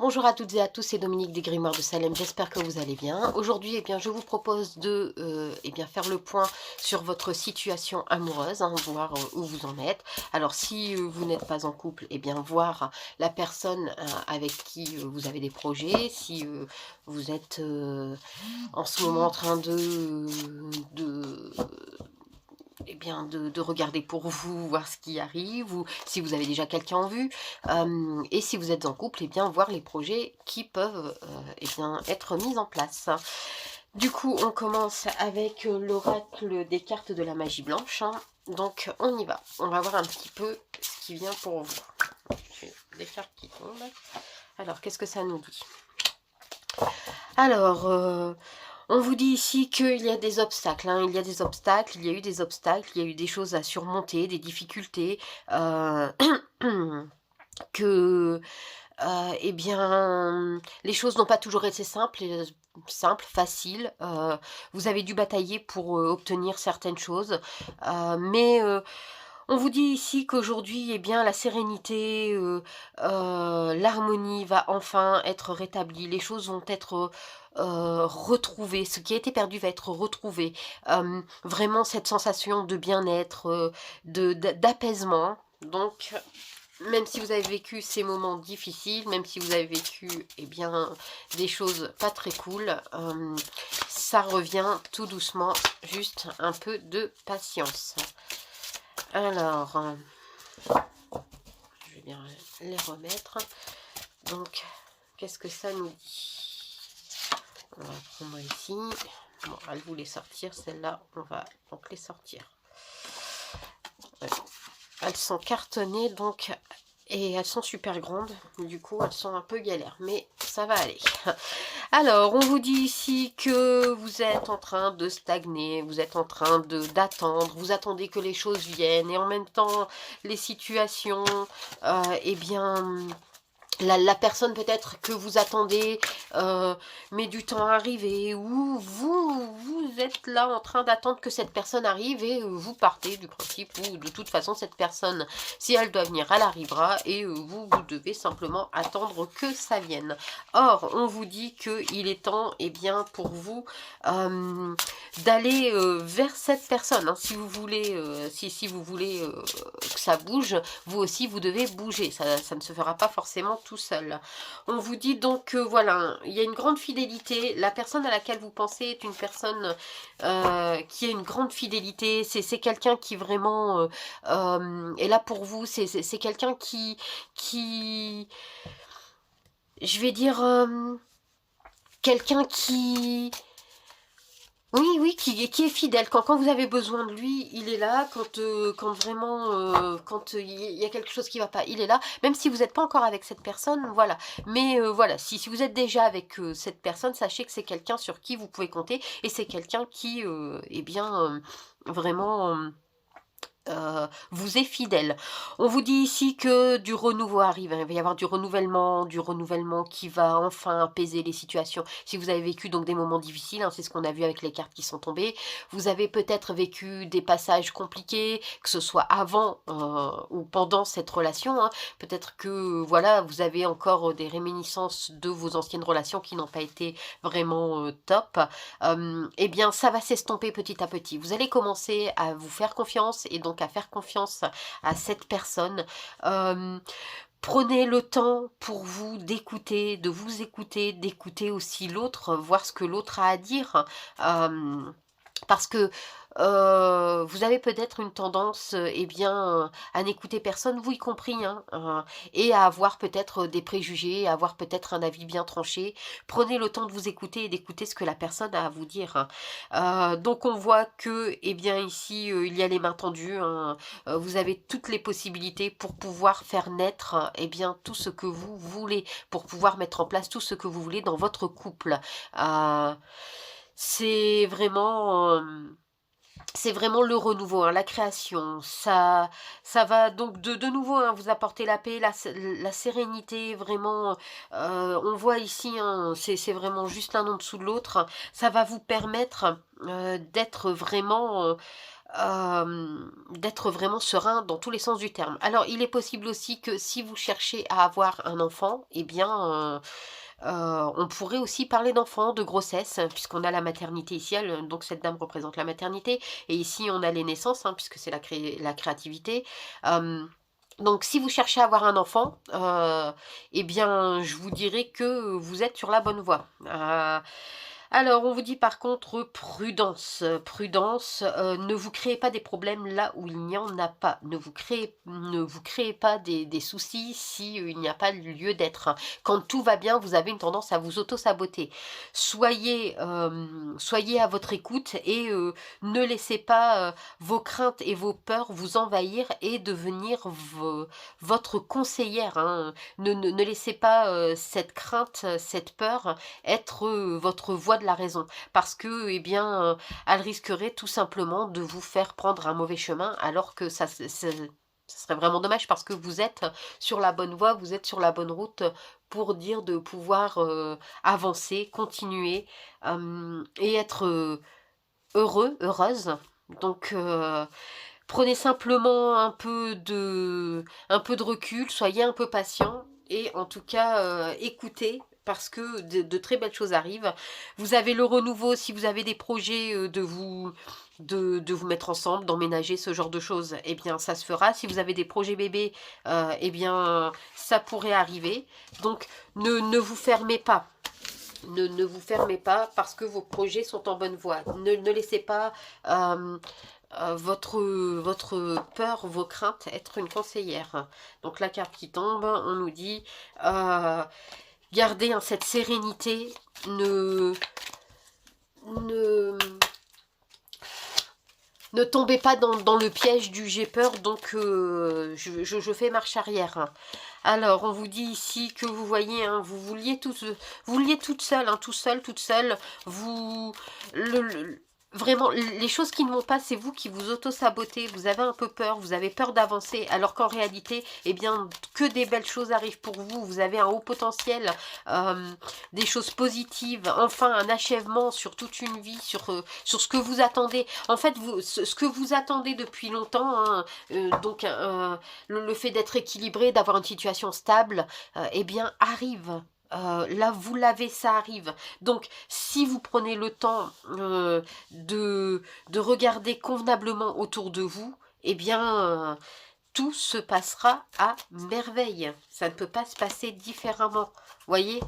Bonjour à toutes et à tous, c'est Dominique des Grimoires de Salem, j'espère que vous allez bien. Aujourd'hui, je vous propose de faire le point sur votre situation amoureuse, voir où vous en êtes. Alors, si vous n'êtes pas en couple, voir la personne avec qui vous avez des projets. Si vous êtes en ce moment en train de regarder pour vous, voir ce qui arrive, ou si vous avez déjà quelqu'un en vue, et si vous êtes en couple, voir les projets qui peuvent être mis en place. Du coup, on commence avec l'oracle des cartes de la magie blanche, hein. Donc, on y va. On va voir un petit peu ce qui vient pour vous. J'ai des cartes qui tombent. Alors, qu'est-ce que ça nous dit? Alors, on vous dit ici qu'il y a des obstacles, hein. Il y a des obstacles, il y a eu des obstacles, il y a eu des choses à surmonter, des difficultés, que, les choses n'ont pas toujours été simples, faciles. Vous avez dû batailler pour, obtenir certaines choses, mais on vous dit ici qu'aujourd'hui, la sérénité, l'harmonie va enfin être rétablie. Les choses vont être, retrouvées. Ce qui a été perdu va être retrouvé. Vraiment cette sensation de bien-être, d'apaisement. Donc, même si vous avez vécu ces moments difficiles, même si vous avez vécu, des choses pas très cool, ça revient tout doucement, juste un peu de patience. Alors, je vais bien les remettre. Donc, qu'est-ce que ça nous dit? On va prendre ici. Bon, elle voulait sortir, celle-là, on va donc les sortir. Elles sont cartonnées, donc, et elles sont super grandes. Du coup, elles sont un peu galères, mais ça va aller. Alors, on vous dit ici que vous êtes en train de stagner, vous êtes en train d'attendre, vous attendez que les choses viennent, et en même temps, les situations, la personne peut-être que vous attendez met du temps à arriver, ou vous êtes là en train d'attendre que cette personne arrive et vous partez du principe où de toute façon cette personne, si elle doit venir, elle arrivera, et vous devez simplement attendre que ça vienne. Or, on vous dit qu'il est temps pour vous d'aller vers cette personne, hein. Si vous voulez, si vous voulez que ça bouge, vous aussi vous devez bouger, ça ne se fera pas forcément tout seul. On vous dit donc que voilà, il y a une grande fidélité, la personne à laquelle vous pensez est une personne qui a une grande fidélité, c'est quelqu'un qui vraiment est là pour vous, c'est quelqu'un qui, je vais dire, quelqu'un qui... Oui, qui est fidèle. Quand vous avez besoin de lui, il est là. Quand vraiment, quand il y a quelque chose qui ne va pas, il est là. Même si vous n'êtes pas encore avec cette personne, voilà. Mais voilà, si vous êtes déjà avec cette personne, sachez que c'est quelqu'un sur qui vous pouvez compter. Et c'est quelqu'un qui, vraiment... vous est fidèle. On vous dit ici que du renouveau arrive, hein. Il va y avoir du renouvellement qui va enfin apaiser les situations. Si vous avez vécu donc des moments difficiles, hein, c'est ce qu'on a vu avec les cartes qui sont tombées, vous avez peut-être vécu des passages compliqués, que ce soit avant ou pendant cette relation, hein. Peut-être que voilà, vous avez encore des réminiscences de vos anciennes relations qui n'ont pas été vraiment top. Ça va s'estomper petit à petit. Vous allez commencer à vous faire confiance, et donc à faire confiance à cette personne. Prenez le temps pour vous d'écouter, de vous écouter, d'écouter aussi l'autre, voir ce que l'autre a à dire. Parce que vous avez peut-être une tendance à n'écouter personne, vous y compris, hein, et à avoir peut-être des préjugés, à avoir peut-être un avis bien tranché. Prenez le temps de vous écouter et d'écouter ce que la personne a à vous dire, hein. Donc on voit que ici il y a les mains tendues, hein. Vous avez toutes les possibilités pour pouvoir faire naître tout ce que vous voulez, pour pouvoir mettre en place tout ce que vous voulez dans votre couple. C'est vraiment... c'est vraiment le renouveau, hein, la création. Ça va donc de nouveau, hein, vous apporter la paix, la sérénité, vraiment. On voit ici, hein, c'est vraiment juste l'un en dessous de l'autre. Ça va vous permettre d'être vraiment d'être vraiment serein dans tous les sens du terme. Alors il est possible aussi que si vous cherchez à avoir un enfant, eh bien, on pourrait aussi parler d'enfant, de grossesse, puisqu'on a la maternité ici, donc cette dame représente la maternité et ici on a les naissances, hein, puisque c'est la créativité. Hem, donc si vous cherchez à avoir un enfant, eh bien je vous dirais que vous êtes sur la bonne voie. Alors on vous dit par contre prudence, prudence, ne vous créez pas des problèmes là où il n'y en a pas. Ne vous créez pas des soucis si, il n'y a pas lieu d'être, hein. Quand tout va bien, vous avez une tendance à vous auto-saboter. Soyez à votre écoute et ne laissez pas, vos craintes et vos peurs vous envahir et devenir votre conseillère, hein. Ne laissez pas, cette crainte, cette peur être, votre voix de la raison. Parce que, eh bien, elle risquerait tout simplement de vous faire prendre un mauvais chemin alors que ça serait vraiment dommage parce que vous êtes sur la bonne voie, vous êtes sur la bonne route pour dire de pouvoir, avancer, continuer, et être, heureux, heureuse. Donc, prenez simplement un peu de recul, soyez un peu patient et en tout cas, écoutez parce que de très belles choses arrivent. Vous avez le renouveau si vous avez des projets, de vous mettre ensemble, d'emménager, ce genre de choses, eh bien ça se fera. Si vous avez des projets bébés, eh bien ça pourrait arriver. Donc ne vous fermez pas. Ne vous fermez pas parce que vos projets sont en bonne voie. Ne laissez pas, votre peur, vos craintes être une conseillère. Donc la carte qui tombe, on nous dit, gardez, hein, cette sérénité, ne ne tombez pas dans le piège du «j'ai peur donc je fais marche arrière», hein. Alors on vous dit ici que vous voyez, hein, vous vouliez toute seule, hein, tout seul, toute seule, vous vraiment les choses qui ne vont pas, c'est vous qui vous auto-sabotez, vous avez un peu peur, vous avez peur d'avancer, alors qu'en réalité, eh bien, que des belles choses arrivent pour vous, vous avez un haut potentiel, des choses positives, enfin un achèvement sur toute une vie, sur ce que vous attendez. En fait, ce que vous attendez depuis longtemps, hein, donc le fait d'être équilibré, d'avoir une situation stable, eh bien arrive. Là, vous l'avez, ça arrive. Donc, si vous prenez le temps de regarder convenablement autour de vous, eh bien, tout se passera à merveille. Ça ne peut pas se passer différemment. Voyez,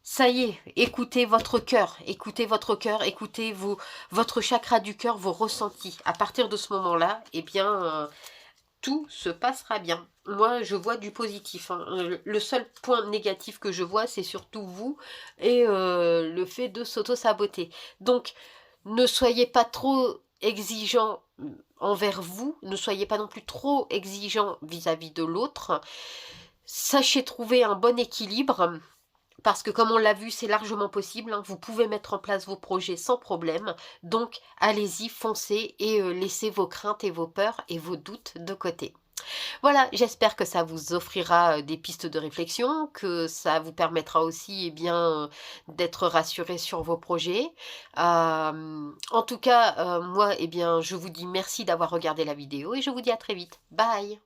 ça y est, écoutez votre cœur, écoutez votre chakra du cœur, vos ressentis. À partir de ce moment-là, eh bien, tout se passera bien. Moi, je vois du positif, hein. Le seul point négatif que je vois, c'est surtout vous et le fait de s'auto-saboter. Donc, ne soyez pas trop exigeant envers vous, ne soyez pas non plus trop exigeant vis-à-vis de l'autre. Sachez trouver un bon équilibre. Parce que comme on l'a vu, c'est largement possible, hein. Vous pouvez mettre en place vos projets sans problème. Donc, allez-y, foncez et laissez vos craintes et vos peurs et vos doutes de côté. Voilà, j'espère que ça vous offrira des pistes de réflexion, que ça vous permettra aussi, eh bien, d'être rassuré sur vos projets. En tout cas, moi, eh bien, je vous dis merci d'avoir regardé la vidéo et je vous dis à très vite. Bye!